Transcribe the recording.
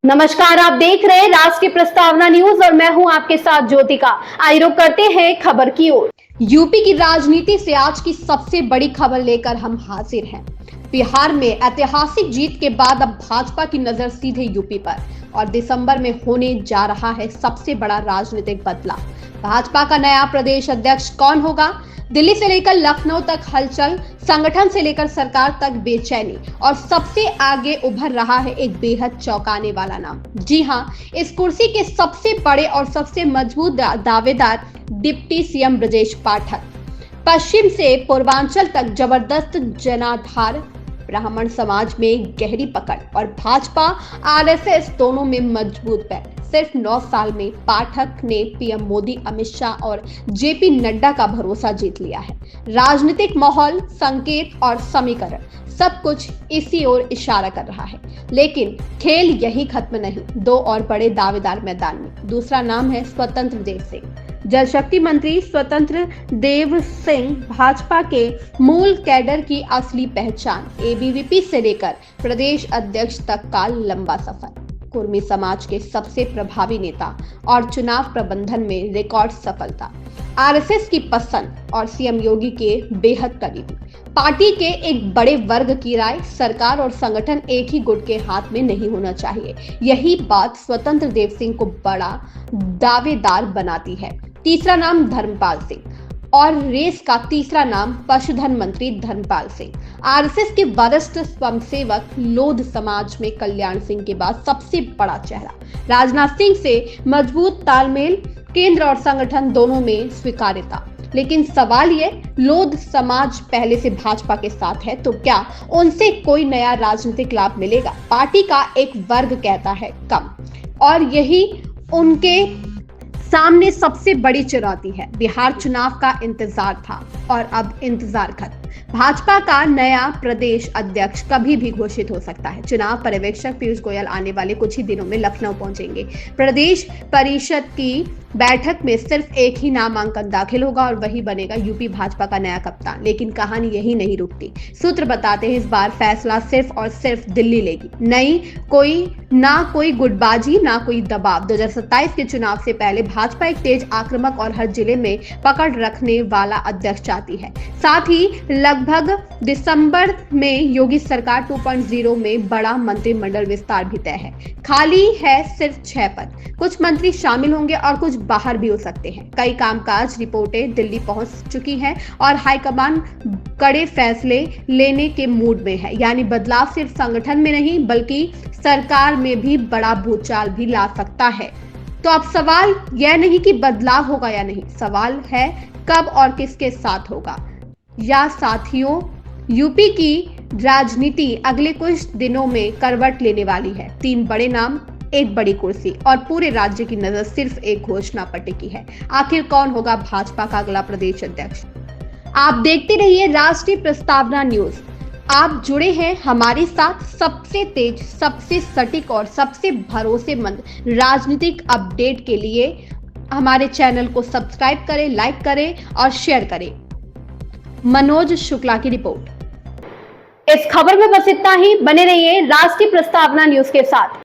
नमस्कार, आप देख रहे हैं राष्ट्रीय प्रस्तावना न्यूज और मैं हूं आपके साथ ज्योतिका। आइए रुक करते हैं खबर की ओर। यूपी की राजनीति से आज की सबसे बड़ी खबर लेकर हम हाजिर हैं। बिहार में ऐतिहासिक जीत के बाद अब भाजपा की नजर सीधे यूपी पर और दिसंबर में होने जा रहा है सबसे बड़ा राजनीतिक बदलाव। भाजपा का नया प्रदेश अध्यक्ष कौन होगा? दिल्ली से लेकर लखनऊ तक हलचल, संगठन से लेकर सरकार तक बेचैनी और सबसे आगे उभर रहा है एक बेहद चौंकाने वाला नाम। जी हां, इस कुर्सी के सबसे बड़े और सबसे मजबूत दावेदार डिप्टी सीएम ब्रजेश पाठक। पश्चिम से पूर्वांचल तक जबरदस्त जनाधार, ब्राह्मण समाज में गहरी पकड़ और भाजपा आरएसएस दोनों में मजबूत पैर। सिर्फ 9 साल में पाठक ने पीएम मोदी, अमित शाह और जेपी नड्डा का भरोसा जीत लिया है। राजनीतिक माहौल, संकेत और समीकरण सब कुछ इसी ओर इशारा कर रहा है। लेकिन खेल यही खत्म नहीं, 2 और बड़े दावेदार मैदान में। दूसरा नाम है स्वतंत्र देव सिंह। जल शक्ति मंत्री स्वतंत्र देव सिंह भाजपा के मूल कैडर की असली पहचान। एबीवीपी से लेकर प्रदेश अध्यक्ष तक का लंबा सफर। कुर्मी समाज के सबसे प्रभावी नेता और चुनाव प्रबंधन में रिकॉर्ड सफलता। आरएसएस की पसंद और सीएम योगी के बेहद करीबी। पार्टी के एक बड़े वर्ग की राय, सरकार और संगठन एक ही गुट के हाथ में नहीं होना चाहिए। यही बात स्वतंत्र देव सिंह को बड़ा दावेदार बनाती है। तीसरा नाम धर्मपाल सिंह और रेस का तीसरा नाम पशुधन मंत्री धर्मपाल सिंह। आरएसएस के वरिष्ठ स्वयंसेवक, लोध समाज में कल्याण सिंह के बाद सबसे बड़ा चेहरा। राजनाथ सिंह से मजबूत तालमेल, केंद्र और संगठन दोनों में स्वीकार्यता। लेकिन सवाल ये, लोध समाज पहले से भाजपा के साथ है तो क्या उनसे कोई नया राजनीतिक लाभ मिलेगा? पार्टी का एक वर्ग कहता है कम, और यही उनके सामने सबसे बड़ी चुनौती है। बिहार चुनाव का इंतजार था और अब इंतजार खत्म। भाजपा का नया प्रदेश अध्यक्ष कभी भी घोषित हो सकता है। चुनाव पर्यवेक्षक पीयूष गोयल आने वाले कुछ ही दिनों में लखनऊ पहुंचेंगे। प्रदेश परिषद की बैठक में सिर्फ एक ही नामांकन दाखिल होगा और वही बनेगा यूपी भाजपा का नया कप्तान। लेकिन कहानी यही नहीं रुकती। सूत्र बताते हैं इस बार फैसला सिर्फ और सिर्फ दिल्ली लेगी। ना कोई गुटबाजी, ना कोई दबाव। 2027 के चुनाव से पहले भाजपा एक तेज, आक्रामक और हर जिले में पकड़ रखने वाला अध्यक्ष चाहती है। साथ ही लगभग दिसंबर में योगी सरकार 2.0 में बड़ा मंत्रिमंडल विस्तार भी तय है। खाली है सिर्फ 6 पद। कुछ मंत्री शामिल होंगे और कुछ बाहर भी हो सकते हैं। कई कामकाज रिपोर्टें दिल्ली पहुंच चुकी हैं और हाईकमान कड़े फैसले लेने के मूड में है। यानी बदलाव सिर्फ संगठन में नहीं बल्कि सरकार में भी बड़ा भूचाल भी ला सकता है। तो अब सवाल यह नहीं कि बदलाव होगा या नहीं, सवाल है कब और किसके साथ होगा। या साथियों, यूपी की राजनीति अगले कुछ दिनों में करवट लेने वाली है। 3 बड़े नाम, एक बड़ी कुर्सी और पूरे राज्य की नजर सिर्फ एक घोषणा पर टिकी है। आखिर कौन होगा भाजपा का अगला प्रदेश अध्यक्ष? आप देखते रहिए राष्ट्रीय प्रस्तावना न्यूज। आप जुड़े हैं हमारे साथ सबसे तेज, सबसे सटीक और सबसे भरोसेमंद राजनीतिक अपडेट के लिए हमारे चैनल को सब्सक्राइब करें, लाइक करें और शेयर करें। मनोज शुक्ला की रिपोर्ट। इस खबर में बस इतना ही। बने रहिए राष्ट्रीय प्रस्तावना न्यूज के साथ।